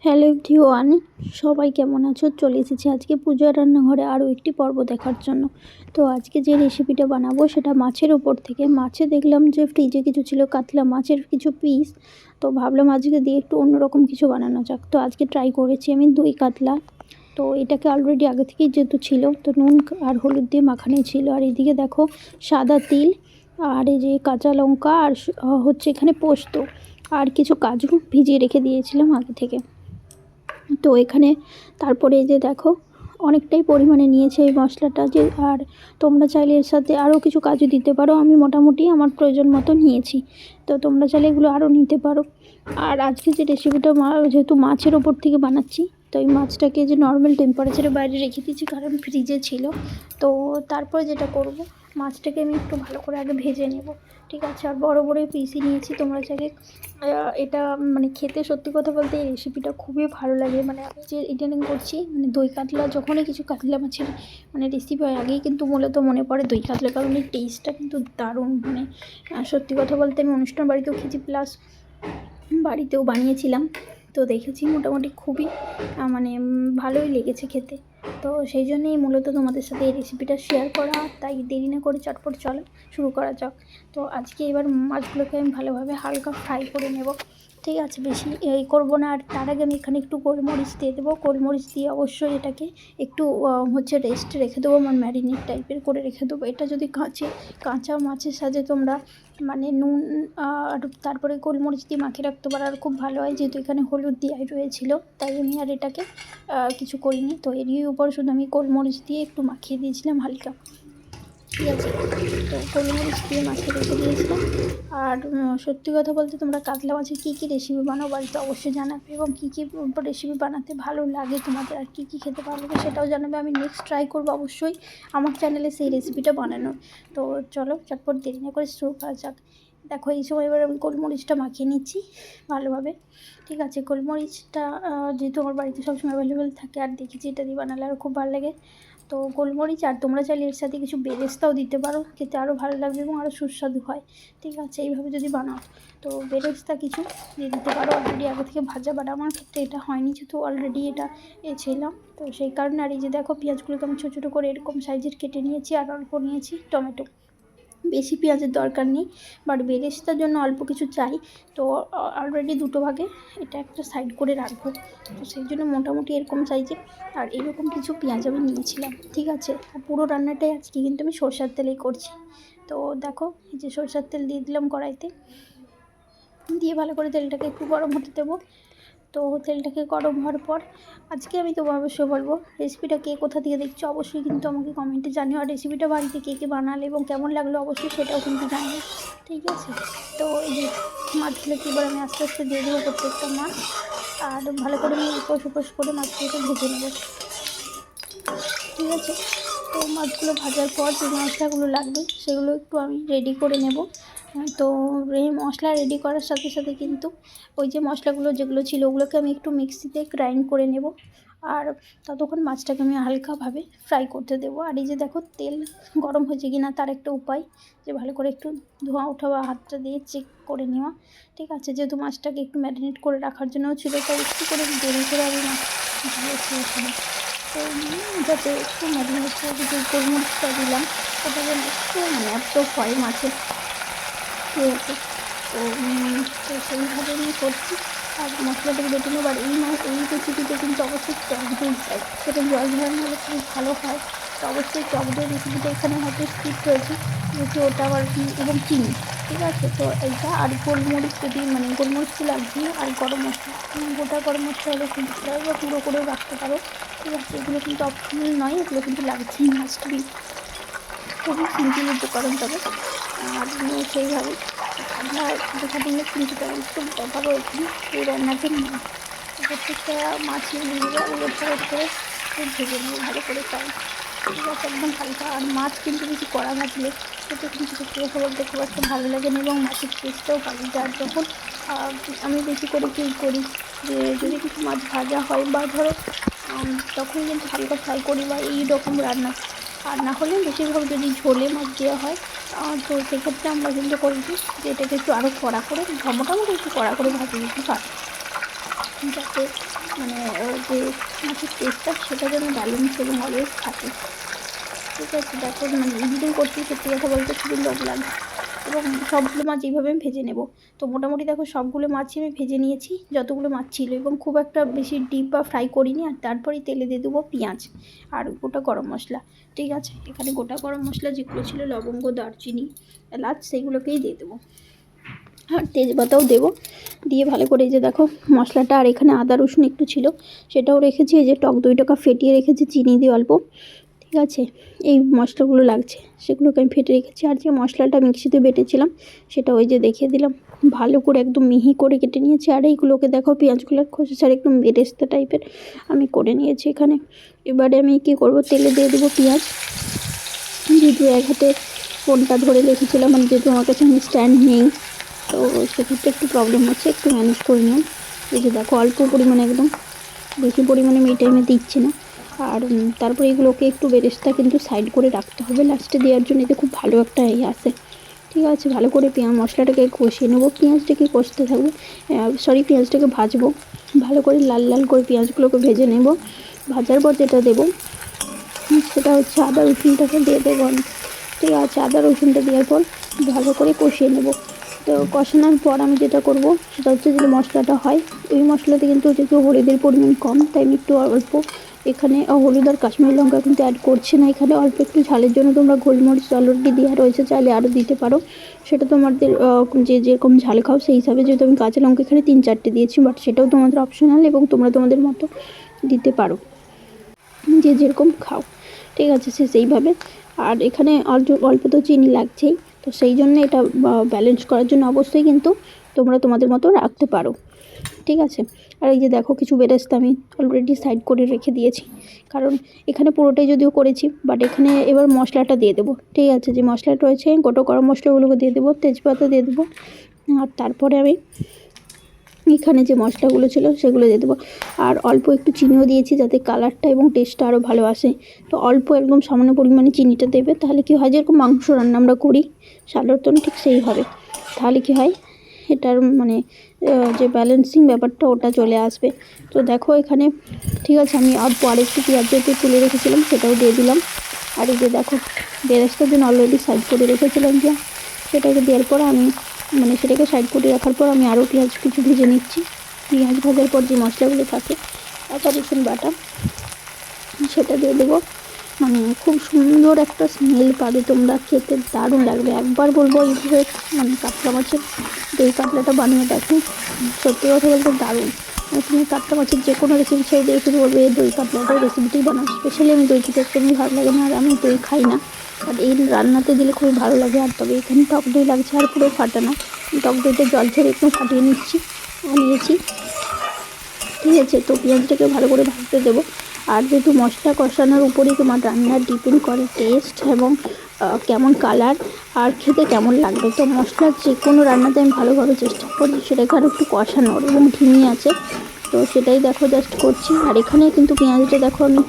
Hello everyone, সবাই কেমন আছো? চলে এসেছি আজকে পূজার রান্নাঘরে আরও একটি পর্ব দেখার জন্য। তো আজকে যে রেসিপিটা বানাবো সেটা মাছের ওপর থেকে। মাছে দেখলাম যে ফ্রিজে কিছু ছিল, কাতলা মাছের কিছু পিস, তো ভাবলাম আজকে দিয়ে একটু অন্যরকম কিছু বানানো যাক। তো আজকে ট্রাই করেছি আমি দই কাতলা। তো এটাকে অলরেডি আগে থেকেই যেহেতু ছিল, তো নুন আর হলুদ দিয়ে মাখানো ছিল। আর এদিকে দেখো সাদা তিল, আর এই যে কাঁচা লঙ্কা, আর হচ্ছে এখানে পোস্ত, আর কিছু কাজু ভিজিয়ে রেখে দিয়েছিলাম আগে থেকে। তো এখানে তারপরে এই যে দেখো অনেকটাই পরিমাণে নিয়েছে এই মশলাটা, যে আর তোমরা চাইলে এর সাথে আরও কিছু কাজু দিতে পারো। আমি মোটামুটি আমার প্রয়োজন মতো নিয়েছি, তো তোমরা চাইলে এগুলো আরও নিতে পারো। আর আজকে যে রেসিপিটা যেহেতু মাছের ওপর থেকে বানাচ্ছি, তো এই মাছটাকে যে নর্মাল টেম্পারেচারে বাইরে রেখে দিয়েছি কারণ ফ্রিজে ছিল। তো তারপরে যেটা করব, মাছটাকে আমি একটু ভালো করে আগে ভেজে নেব, ঠিক আছে। আর বড় বড় পিসই নিয়েছি। তোমরা চাইলে এটা মানে খেতে সত্যি কথা বলতে এই রেসিপিটা খুবই ভালো লাগে। মানে আমি যে ইদানিং করছি, মানে দই কাতলা, যখনই কিছু কাতলা মাছের মানে রেসিপি হয় আগেই কিন্তু মূলত মনে পড়ে দই কাতলা, কারণ এই টেস্টটা কিন্তু দারুণ। মানে সত্যি কথা বলতে আমি অনুষ্ঠান বাড়িতেও খেয়েছি, প্লাস বাড়িতেও বানিয়েছিলাম। তো দেখেছি মোটামুটি খুবই মানে ভালোই লেগেছে খেতে। তো সেই জন্যই মূলত তোমাদের সাথে এই রেসিপিটা শেয়ার করা। তাই দেরি না করে চটপট চলো শুরু করা যাক। তো আজকে এবার মাছগুলোকে আমি ভালোভাবে হালকা ফ্রাই করে নেব, ঠিক আছে। বেশি এই করবো না। আর তার আগে আমি এখানে একটু গোলমরিচ দিয়ে দেবো। গোলমরিচ দিয়ে অবশ্যই এটাকে একটু হচ্ছে রেস্টে রেখে দেবো, মানে ম্যারিনেট টাইপের করে রেখে দেবো। এটা যদি কাঁচা মাছের সাথে তোমরা মানে নুন আর তারপরে গোলমরিচ দিয়ে মাখিয়ে রাখতে পারো, আর খুব ভালো হয়। যেহেতু এখানে হলুদ দেওয়াই রয়েছিল, তাই আমি আর এটাকে কিছু করিনি। তো এরই উপর শুধু আমি গোলমরিচ দিয়ে একটু মাখিয়ে দিয়েছিলাম হালকা, ঠিক আছে। তো গোলমরিচ দিয়ে মাখিয়ে রেখে দিয়েছিলাম। আর সত্যি কথা বলতে তোমরা কাতলা মাছের কী কী রেসিপি বানাও বাড়িতে অবশ্যই জানাবে, এবং কী কী রেসিপি বানাতে ভালো লাগে তোমাদের, আর কী কী খেতে ভালো লাগে সেটাও জানাবে। আমি নেক্সট ট্রাই করবো অবশ্যই আমার চ্যানেলে সেই রেসিপিটা বানানোর। তো চলো চটপট দেরি না করে শুরু করা যাক। দেখো এই সময় এবার আমি গোলমরিচটা মাখিয়ে নিচ্ছি ভালোভাবে, ঠিক আছে। গোলমরিচটা যেহেতু আমার বাড়িতে সবসময় অ্যাভেলেবেল থাকে, আর দেখেছি এটা দিয়ে বানালে আরও খুব ভালো লাগে। তো গোলমরিচ, আর তোমরা চাইলে এর সাথে কিছু বেরেস্তাও দিতে পারো, খেতে আরও ভালো লাগবে এবং আরও সুস্বাদু হয়, ঠিক আছে। এইভাবে যদি বানাও তো বেরেস্তা কিছু দিয়ে দিতে পারো। অলরেডি আগে থেকে ভাজা, বাট আমার ক্ষেত্রে এটা হয়নি যেহেতু অলরেডি এটা ছিলাম, তো সেই কারণে। আর এই যে দেখো পেঁয়াজগুলোকে আমি ছোটো ছোটো করে এরকম সাইজের কেটে নিয়েছি, আর অল্প নিয়েছি টমেটো। বেশি পেঁয়াজের দরকার নেই, বাট বেরেস্তার জন্য অল্প কিছু চাই। তো অলরেডি দুটো ভাগে এটা একটা সাইড করে রাখবো, তো সেই জন্য মোটামুটি এরকম সাইজের আর এরকম কিছু পেঁয়াজ আমি নিয়েছিলাম, ঠিক আছে। আর পুরো রান্নাটাই আজকে কিন্তু আমি সরষের তেলেই করছি। তো দেখো এই যে সরষের তেল দিয়ে দিলাম কড়াইতে, দিয়ে ভালো করে তেলটাকে একটু গরম হতে দেবো। তো তেলটাকে গরম হওয়ার পর আজকে আমি তোমার অবশ্যই বলবো রেসিপিটা কে কোথা থেকে দেখছো অবশ্যই কিন্তু আমাকে কমেন্টে জানিও। আর রেসিপিটা বাড়িতে কে কে বানালে এবং কেমন লাগলো অবশ্যই সেটাও কিন্তু জানিও, ঠিক আছে। তো এই যে মাছগুলোকে এবার আমি আস্তে আস্তে দিয়ে দেবো প্রত্যেকটা মাছ, আর ভালো করে আমি উপোস উপোস করে মাছগুলোকে ভেজে নেবো, ঠিক আছে। তো মাছগুলো ভাজার পর যে মশলাগুলো লাগবে সেগুলো একটু আমি রেডি করে নেব। তো এই মশলা রেডি করার সাথে সাথে কিন্তু ওই যে মশলাগুলো যেগুলো ছিল ওগুলোকে আমি একটু মিক্সিতে গ্রাইন্ড করে নেব, আর ততক্ষণ মাছটাকে আমি হালকাভাবে ফ্রাই করতে দেবো। আর এই যে দেখো তেল গরম হয়েছে কি না তার একটা উপায়, যে ভালো করে একটু ধোঁয়া ওঠা বা হাতটা দিয়ে চেক করে নেওয়া, ঠিক আছে। যেহেতু মাছটাকে একটু ম্যারিনেট করে রাখার জন্যও ছিল, তাই একটু করে দেরি করে আমি মাছ দিয়েছি এখানে। তো যাতে একটু ম্যারিনেট করে যে গোলমরিচটা দিলাম ওটা যেন একটু মানে অ্যাবজর্ব হয় মাছের, ঠিক আছে। তো সেইভাবে আমি করছি। আর মশলাটাকে বেটে নেব। আর এই রেসিপিতে কিন্তু অবশ্যই টক দই চাই, সেটা জল ঝরানো হলে খুব ভালো হয়। তো অবশ্যই টক দই রেসিপিটা এখানে হয়তো স্কিপ হয়েছে, যেহেতু ওটা আবার এবং চিনি, ঠিক আছে। তো এইটা আর গোলমরিচ, যদি মানে গোলমরিচ তো লাগবে, আর গরম মশলা, গোটা গরম মশলা হলে কিন্তু ভালো হয়, বা গুঁড়ো করেও রাখতে পারো, ঠিক আছে। এগুলো কিন্তু অপশনাল নয়, এগুলো কিন্তু লাগছেই, মাস্ট বি। খুবই সিম্পল উপকরণ তবে, আর সেইভাবে আমরা যেখানে কিন্তু তেমন একটু ব্যাপারও এখানে এই রান্নার জন্য প্রত্যেকটা মাছই নিজেরা উলট পালট করে ভেজে নেবো ভালো করে চাই, ঠিক আছে, একদম হালকা। আর মাছ কিন্তু কিছু কড়া ভাজলে সেটা কিন্তু সত্যি কথা বলতে খুব একটা ভালো লাগে না, এবং মাছের টেস্টটাও পাই। যার যখন আমি বেশি করে কী করি, যে যদি কিছু মাছ ভাজা হয় বা ধরো তখন কিন্তু হালকা ফ্রাই করি, বা এই রকম রান্না। আর না হলে বেশিরভাগ যদি ঝোলে মাছ দেওয়া হয়, তো সেক্ষেত্রে আমরা কিন্তু করি কি, যে এটাকে একটু আরও কড়া করে মোটামুটি একটু কড়া করে ভাজি দিতে পারি, যাতে মানে যে মাছের টেস্টটা সেটা যেন ব্যালেন্স এবং অলওয়েজ থাকে। ঠিক আছে, দেখো মানে এডিটিং করতে সত্যি কথা বলতে খুবই লোভ লাগে। এবং সবগুলো মাছ এইভাবে আমি ভেজে নেব। তো মোটামুটি দেখো সবগুলো মাছই আমি ভেজে নিয়েছি, যতগুলো মাছ ছিল, এবং খুব একটা বেশি ডিপ বা ফ্রাই করিনি। আর তারপরেই তেলে দিয়ে দেবো পেঁয়াজ আর গোটা গরম মশলা। ঠিক আছে, এখানে গোটা গরম মশলা যেগুলো ছিল, লবঙ্গ, দারচিনি, এলাচ, সেইগুলোকেই দিয়ে দেবো। আর তেজপাতাও দেবো। দিয়ে ভালো করে এই যে দেখো মশলাটা, আর এখানে আদা রসুন একটু ছিল সেটাও রেখেছি। এই যে টক দইটাকে ফেটিয়ে রেখেছি চিনি দিয়ে অল্প। ঠিক আছে, এই মশলাগুলো লাগছে সেগুলোকে আমি ফেটে রেখেছি। আর যে মশলাটা মিক্সিতে বেটেছিলাম সেটা ওই যে দেখিয়ে দিলাম, ভালো করে একদম মিহি করে কেটে নিয়েছি। আর এইগুলোকে দেখো পেঁয়াজগুলোর খোসা ছাড়া একদম বেরেস্তা টাইপের আমি করে নিয়েছি এখানে। এবারে আমি কী করবো, তেলে দিয়ে দেবো পেঁয়াজ। যেহেতু এক হাতে ফোনটা ধরে রেখেছিলাম, মানে যেহেতু আমার কাছে আমি স্ট্যান্ড নেই, তো সেক্ষেত্রে একটু প্রবলেম হচ্ছে, একটু ম্যানেজ করে নিলাম। এই যে দেখো অল্প পরিমাণে, একদম বেশি পরিমাণে আমি এই টাইমে দিচ্ছি না। আর তারপরে এগুলোকে একটু বেরেস্তা কিন্তু সাইড করে রাখতে হবে লাস্টে দেওয়ার জন্য, এতে খুব ভালো একটা আসে। ঠিক আছে, ভালো করে মশলাটাকে কষিয়ে নেবো, পেঁয়াজটাকে কষতে থাকবো, পেঁয়াজটাকে ভাজবো ভালো করে, লাল লাল করে পেঁয়াজগুলোকে ভেজে নেব। ভাজার পর যেটা দেবো সেটা হচ্ছে আদা রসুনটাকে দিয়ে দেবো আমি। ঠিক আছে, আদা রসুনটা দেওয়ার পর ভালো করে কষিয়ে নেব। তো কষানোর পর আমি যেটা করব সেটা হচ্ছে, যে মশলাটা হয় ওই মশলাতে কিন্তু যেহেতু হলুদের পরিমাণ কম, তাই আমি একটু অল্প এখানে হলুদ আর কাশ্মীরি লঙ্কা কিন্তু অ্যাড করছি না। এখানে অল্প একটু ঝালের জন্য তোমরা গোলমরিচ অলরেডি দেওয়া রয়েছে, চাইলে আরও দিতে পারো, সেটা তোমাদের যে যেরকম ঝাল খাও সেই হিসাবে। যেহেতু আমি কাঁচা লঙ্কা এখানে 3-4টে দিয়েছি, বাট সেটাও তোমাদের অপশনাল এবং তোমরা তোমাদের মতো দিতে পারো, যে যেরকম খাও। ঠিক আছে, সেইভাবে। আর এখানে অল্প তো চিনি লাগছেই, তো সেই জন্য এটা ব্যালেন্স করার জন্য অবশ্যই কিন্তু তোমরা তোমাদের মতো রাখতে পারো। ঠিক আছে, আর এই যে দেখো কিছু বেরেস্তা আমি অলরেডি সাইড করে রেখে দিয়েছি, কারণ এখানে পুরোটাই যদিও করেছি, বাট এখানে এবার মশলাটা দিয়ে দেবো। ঠিক আছে, যে মশলাটা রয়েছে গোটা গরম মশলাগুলোকে দিয়ে দেবো, তেজপাতা দিয়ে দেবো, আর তারপরে আমি এখানে যে মশলাগুলো ছিল সেগুলো দিয়ে দেবো। আর অল্প একটু চিনিও দিয়েছি, যাতে কালারটা এবং টেস্টটা আরও ভালো আসে। তো অল্প একদম সামান্য পরিমাণে চিনিটা দেবে, তাহলে কী হয়, যেরকম মাংস রান্না আমরা করি সাধারণত ঠিক সেই হবে, তাহলে কী হয় এটার মানে যে ব্যালেন্সিং ব্যাপারটা ওটা চলে আসবে। তো দেখো এখানে ঠিক আছে, আমি অল্প আরেকটু পেঁয়াজ যেহেতু তুলে রেখেছিলাম সেটাও দিয়ে দিলাম। আর এই যে দেখো বেরেস্তার জন্য অলরেডি সাইড করে রেখেছিলাম, যে সেটাকে দেওয়ার পর আমি সেটাকে সাইড করে রাখার পর আমি আরও পেঁয়াজ কিছু ভেজে নিচ্ছি। পেঁয়াজ ভাজার পর যে মশলাগুলো থাকে, আদা রসুন বাটা, সেটা দিয়ে দেবো। খুব সুন্দর একটা স্মেল পাবে তোমরা, খেতে দারুণ লাগবে। একবার বলবো এইভাবে কাতলা মাছের দই কাতলাটা বানিয়ে দেখো, সত্যি কথা বলতে দারুণ। তুমি কাতলা মাছের যে কোনো রেসিপি ছেড়ে দিয়ে শুধু বলবে এই দই কাতলাটাই রেসিপিটি বানাও। স্পেশালি আমি দই খেতে একদমই ভালো লাগে না, আর আমি দই খাই না, আর এই রান্নাতে দিলে খুবই ভালো লাগে। আর তবে এখানে টক দই লাগছে, আর পুরো ফাটানো টক দইটা জল ছেড়ে একটু ফাটিয়ে নিয়েছি। ঠিক আছে, তো পেঁয়াজটাকে ভালো করে ভাজতে দেবো। আর যেহেতু মশলা কষানোর উপরেই তোমার রান্নার ডিপেন্ড করে টেস্ট এবং কেমন কালার আর খেতে কেমন লাগবে। তো মশলার যে কোনো রান্নাতে আমি ভালোভাবে চেষ্টা করি সেটাকে আরও একটু কষানোর, এবং ধিমি আছে, তো সেটাই দেখো জাস্ট করছি। আর এখানে কিন্তু পেঁয়াজটা দেখো আমি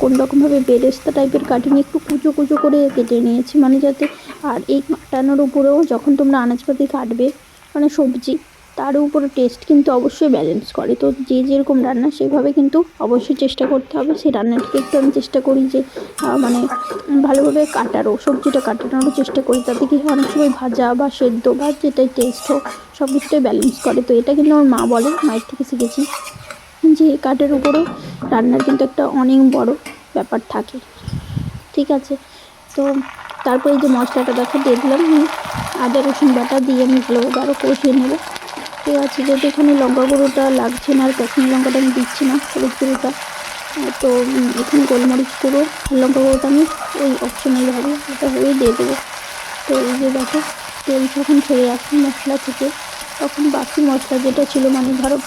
কোনো রকমভাবে বেরেস্তা টাইপের কাটিনি, একটু কুচো করে কেটে নিয়েছি, যাতে। আর এই কাটানোর উপরেও যখন তোমরা আনাজপাতি কাটবে, সবজি, তার উপরে টেস্ট কিন্তু অবশ্যই ব্যালেন্স করে। তো যে যেরকম রান্না সেভাবে কিন্তু অবশ্যই চেষ্টা করতে হবে। সেই রান্নাটিকে একটু আমি চেষ্টা করি যে ভালোভাবে সবজিটা কাটানোরও চেষ্টা করি, তাতে কি অনেক সময় ভাজা বা সেদ্ধ বা যেটাই টেস্ট হোক সব কিছুটাই ব্যালেন্স করে। তো এটা কিন্তু আমার মা বলে, মায়ের থেকে শিখেছি, যে কাঠের উপরেও রান্নার কিন্তু একটা অনেক বড় ব্যাপার থাকে। ঠিক আছে, তো তারপরে যে মশলাটা দেখো দিয়ে দিলাম, আদা রসুন বাটা দিয়ে আমি ভালোভাবে আরও কষিয়ে নেব। ঠিক আছে, যেহেতু এখানে লঙ্কা গুঁড়োটা লাগছে না, আর কাশ্মীরি লঙ্কাটা আমি দিচ্ছি না, হলুদ গুঁড়োটা, তো এখানে গোলমরিচ গুঁড়ো আর লঙ্কা গুঁড়োটা আমি ওই অপশনালভাবে এটা হয়েই দিয়ে দেবো। তো এই যে দেখো তেল যখন ছেড়ে আসছে মশলা থেকে, তখন বাকি মশলা যেটা ছিল, ধরো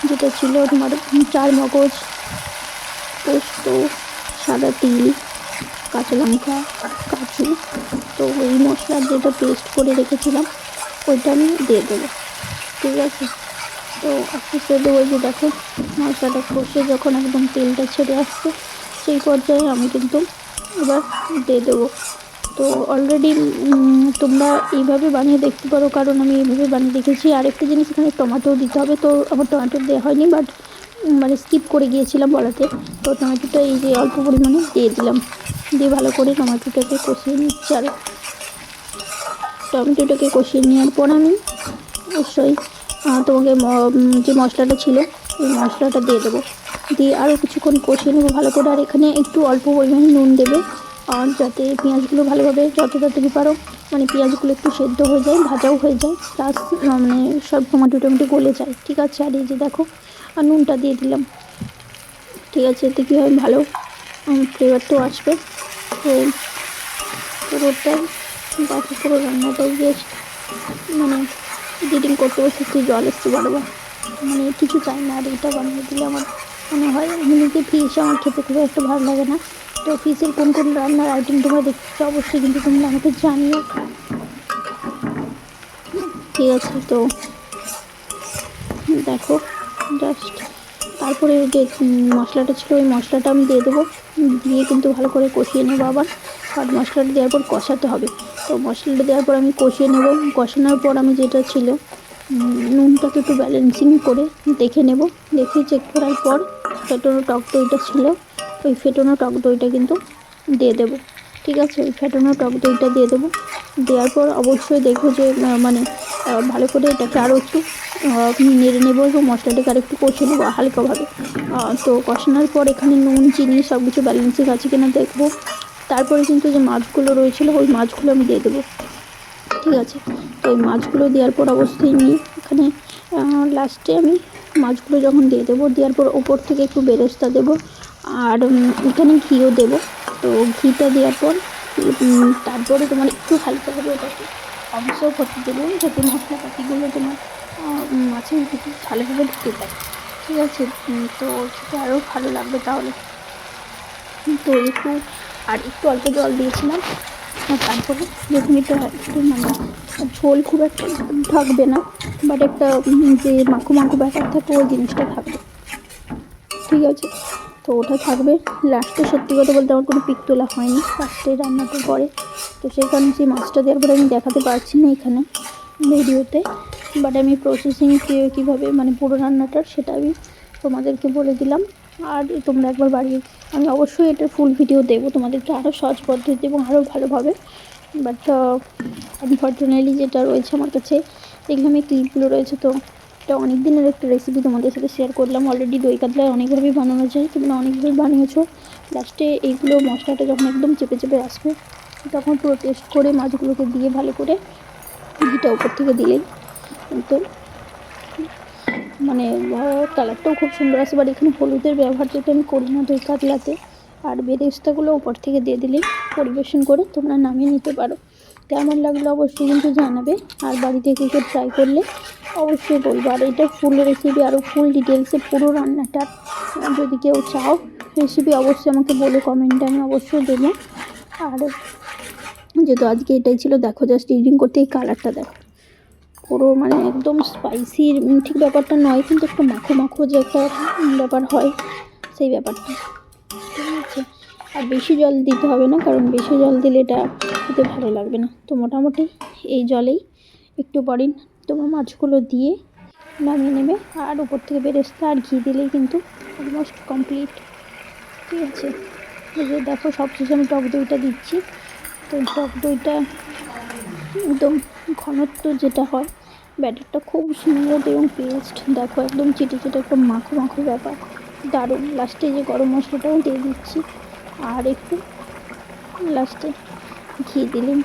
যেটা ছিল তোমার চার মগজ, পোস্ত, সাদা তিল, কাঁচা লঙ্কা, কাজু, তো ওই মশলার যেটা পেস্ট করে রেখেছিলাম ওইটা আমি দিয়ে দেবো। ঠিক আছে, তো আস্তে আস্তে দেবো। যে দেখো মশলাটা কষে যখন একদম তেলটা ছেড়ে আসছে, সেই পর্যায়ে আমি কিন্তু এবার দিয়ে দেবো তো অলরেডি তোমরা এইভাবে বানিয়ে দেখতে পারো, কারণ আমি এইভাবে বানিয়ে দেখেছি। আর একটা জিনিস, এখানে টমেটো দিতে হবে, তো আমার টমেটো দেওয়া হয়নি, বাট মানে স্কিপ করে গিয়েছিলাম বলাতে। তো টমেটোটা এই যে অল্প পরিমাণে দিয়ে দিলাম, দিয়ে ভালো করে টমেটোটাকে কষিয়ে নিচ্ছি। আর টমেটোটাকে কষিয়ে নেওয়ার পর আমি অবশ্যই তোমাকে যে মশলাটা ছিল ওই মশলাটা দিয়ে দেবো, দিয়ে আরও কিছুক্ষণ কষিয়ে নেবো ভালো করে। আর এখানে একটু অল্প পরিমাণে নুন দেবে, আর যাতে পেঁয়াজগুলো ভালোভাবে যত তাড়াতাড়ি পারো মানে পেঁয়াজগুলো একটু সেদ্ধ হয়ে যায়, ভাজাও হয়ে যায়, প্লাস মানে সব টমেটো গলে যায়, ঠিক আছে। আর এই যে দেখো, আর নুনটা দিয়ে দিলাম, ঠিক আছে। এতে কী হয়, ভালো ফ্লেভারটাও আসবে। তো পুরোটাই দেখো, পুরো রান্নাটাই বেশ মানে এডিটিং করতে বসে জল এসছে বারবার, মানে কিছু চাই না। আর এটা বানিয়ে দিলে আমার মনে হয়, এমনিতে ফিশ আমার খেতে খুব একটা ভালো লাগে না। তো ফিশের কোন কোন রান্নার আইটেম তোমরা দেখতে অবশ্যই কিন্তু তোমরা আমাকে জানিও, ঠিক আছে। তো দেখো জাস্ট তারপরে যে মশলাটা ছিল ওই মশলাটা আমি দিয়ে দেবো, দিয়ে কিন্তু ভালো করে কষিয়ে নেবো আবার। আর মশলাটা দেওয়ার পর কষাতে হবে। তো মশলাটা দেওয়ার পর আমি কষিয়ে নেব, কষানোর পর আমি যেটা ছিল নুনটাকে একটু ব্যালেন্সিং করে দেখে নেব, দেখে চেক করার পর ফেটানো টক দইটা ছিল ওই ফেটানো টক দইটা কিন্তু দিয়ে দেবো, ঠিক আছে। ওই ফেটানো টক দইটা দিয়ে দেবো, দেওয়ার পর অবশ্যই দেখবো যে মানে ভালো করে এটাকে আরও একটু নেড়ে নেবো এবং মশলাটাকে আর একটু কষে নেবো হালকাভাবে। তো কষানোর পর এখানে নুন চিনি সব কিছু ব্যালেন্সিং আছে কিনা দেখবো। তারপরে কিন্তু যে মাছগুলো রয়েছিলো ওই মাছগুলো আমি দিয়ে দেবো, ঠিক আছে। তো ওই মাছগুলো দেওয়ার পর অবশ্যই নিয়ে এখানে লাস্টে আমি মাছগুলো যখন দিয়ে দেবো, দেওয়ার পর ওপর থেকে একটু বেরেস্তা দেবো, আর এখানে ঘিও দেবো। তো ঘিটা দেওয়ার পর তারপরে তোমার একটু হালকাভাবে ওটাকে অবসর করতে দেবো, যাতে মশলাপাতিগুলো তোমার মাছের ভিতরে ভালোভাবে ঢুকে যায়, ঠিক আছে। তো সেটা আরও ভালো লাগবে তাহলে। তো একটু অল্প জল দিয়েছিলাম। আর তারপরে যখন এটা একটু মানে ঝোল খুব একটা থাকবে না, বাট একটা যে মাখো মাখো ব্যাপার থাকে ওই জিনিসটা থাকবে, ঠিক আছে। তো ওটা থাকবে লাস্টে। সত্যি কথা বলতে আমার কোনো পিক তোলা হয়নি লাস্টে রান্নাটা করে, তো সেই কারণে সেই মাছটা দেওয়ার পরে আমি দেখাতে পারছি না এখানে ভিডিওতে, বাট আমি প্রসেসিং কীভাবে মানে পুরো রান্নাটার সেটা আমি তোমাদেরকে বলে দিলাম। আর তোমরা একবার বাড়িয়ে, আমি অবশ্যই এটার ফুল ভিডিও দেবো তোমাদেরকে আরও সহজ পদ্ধতি এবং আরও ভালোভাবে, বাট আনফর্চুনেটলি যেটা রয়েছে আমার কাছে এখানে ক্লিপগুলো রয়েছে। তো এটা অনেক দিনের একটা রেসিপি তোমাদের সাথে শেয়ার করলাম। অলরেডি দই কাতলা অনেকভাবেই বানানো যায়, তোমরা অনেকভাবে বানিয়েছো। লাস্টে এইগুলো মশলাটা যখন একদম চেপে চেপে আসবে তখন পুরো টেস্ট করে মাছগুলোকে দিয়ে ভালো করে ঘিটা উপর থেকে দিলেই কিন্তু মানে কালারটাও খুব সুন্দর আসে। বাট এখানে হলুদের ব্যবহার যেটা আমি করি না দই কাতলাতে। আর বেরেস্তাগুলো উপর থেকে দিয়ে দিলেই পরিবেশন করে তোমরা নামিয়ে নিতে পারো। কেমন লাগলো অবশ্যই কিন্তু জানাবে, আর বাড়িতে কেউ ট্রাই করলে অবশ্যই বলবো। আর এটা ফুল রেসিপি, আরও ফুল ডিটেলসে পুরো রান্নাটা যদি কেউ চাও রেসিপি অবশ্যই আমাকে বলে কমেন্টে, আমি অবশ্যই দেবো। আর যেহেতু আজকে এটাই ছিল, দেখো জাস্ট ইডিং করতে এই কালারটা দেখো, পুরো মানে একদম স্পাইসির ঠিক ব্যাপারটা নয়, কিন্তু একটু মাখো মাখো যে একটা ব্যাপার হয় সেই ব্যাপারটা, ঠিক আছে। আর বেশি জল দিতে হবে না, কারণ বেশি জল দিলে এটা খেতে ভালো লাগবে না। তো মোটামুটি এই জলেই একটু পরে তোমার মাছগুলো দিয়ে নামিয়ে নেবে, আর উপর থেকে বেরেস্তা আর ঘি দিলেই কিন্তু অলমোস্ট কমপ্লিট, ঠিক আছে। এই যে দেখো সবশেষে আমি টক দইটা দিচ্ছি। তো টক দইটা একদম ঘনত্ব যেটা হয় ব্যাটারটা খুব স্মুথ এবং পেস্ট, দেখো একদম চিটে চিটে একদম মাখো মাখো ব্যাপার, দারুণ। লাস্টে যে গরম মশলাটাও দিয়ে দিচ্ছি, আর একটু লাস্টে ঘি দিলেন,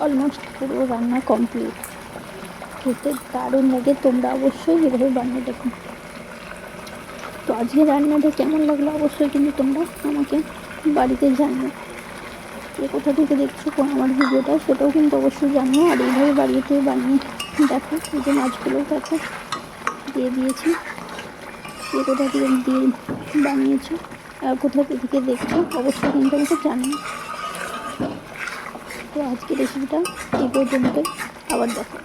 অলমোস্ট পুরো রান্না কমপ্লিট। খেতে দারুণ লাগে, তোমরা অবশ্যই এভাবে বানিয়ে দেখো। তো আজকে রান্নাটা কেমন লাগলো অবশ্যই কিন্তু তোমরা আমাকে বাড়িতে জানিও, কে কোথা থেকে দেখছো আমার ভিডিওটা সেটাও কিন্তু অবশ্যই জানিও। আর এইভাবে বাড়িতে বানিয়ে দেখো, এই যে মাছগুলো দেখো দিয়ে দিয়েছি, কে কোথা থেকে দিয়ে বানিয়েছো কোথা থেকে দেখছো অবশ্যই কিন্তু আমাকে জানিও। তো আজকের রেসিপিটা এই পর্যন্তই, আবার দেখো।